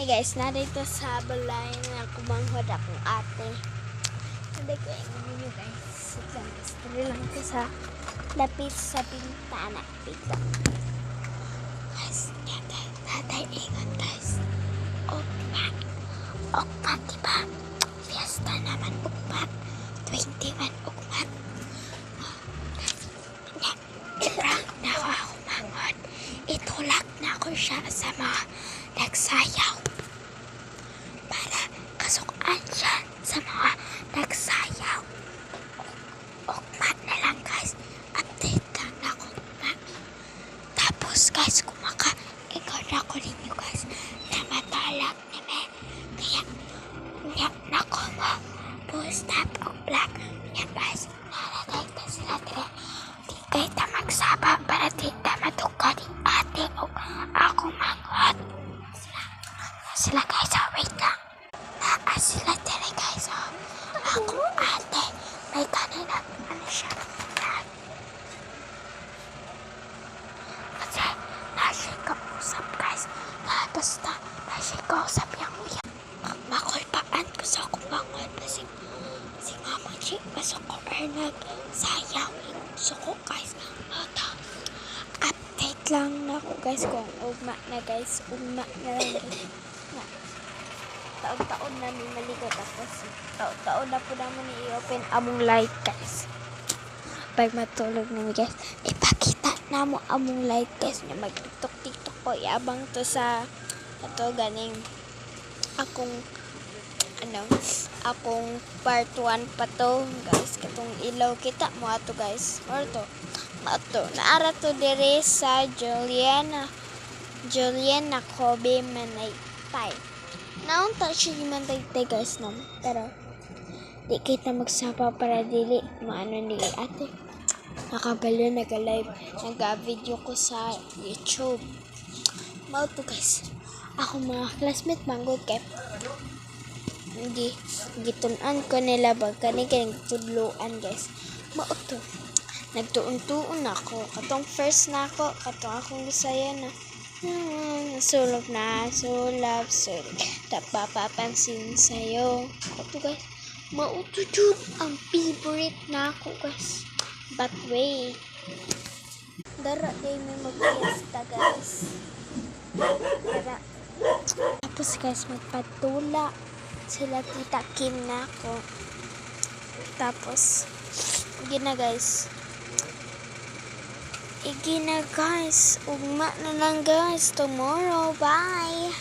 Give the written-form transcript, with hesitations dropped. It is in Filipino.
guys, narito sa balay na kumanghod akong ate. Hindi ko yung nyo guys. Dali lang ito sa lapit sa pintana. Dito. Guys, tatay ingat guys. Okpat. Okpat, diba? Fiesta naman okpat. 21 okpat. I-prank na ako manghod. Itulak na ako siya sa mga nagsayaw para kasukaan siya sa mga nagsayaw. Okmat na lang guys. Update lang na okmat. Tapos guys, kumaka-ikot ako ninyo guys na matalag na me. Kaya niyak na ko mo. Post up o vlog. Yan guys, nalalagay na sila dire. Di kayo ta magsaba para di ta matuka ni ate o ako manghod. Sila guys, wait lang. Sila dire guys, ako ate. May kanina, ano siya? Kasi, nasi kausap guys. Basta, nasi kausap yung uyan. Makulpaan ko sa akong manghod. Kasi, si Mama G, pasok ko nag-sayaw. Suko guys. Update lang na ako guys kung ugma na guys. Ugma na lang guys. Taon-taon namin maligot tapos taon-taon na po namin i-open among light guys. Pag matulog namin guys, ipakita na mo among light guys na mag-tiktok ko iabang to sa ito ganing akong part 1 pa to guys. Katong ilaw kita mo ato guys. Or to naara to dire sa Juliana Kobe Manaytay. Naunta siya yung mantay guys no. Pero di kita magsapa para dili maano ni ate. Nakabalo nag-live, nag-video ko sa YouTube. Mao to guys. Ako mga classmate manggod kay gitunan ko nila bag kani tudluan guys. Mao to. Nagtuon-tuon ako. Katong first na ako, katong akong gisaya na. Sulap. Tapapapansin sa'yo. Ito guys, mauto jud ang favorite na ako guys. But wait. Dara day may mag-fiesta guys. Dara. Tapos guys, magpatula sila tita Kim na ako. Tapos, gina guys, ugma na lang guys tomorrow. Bye!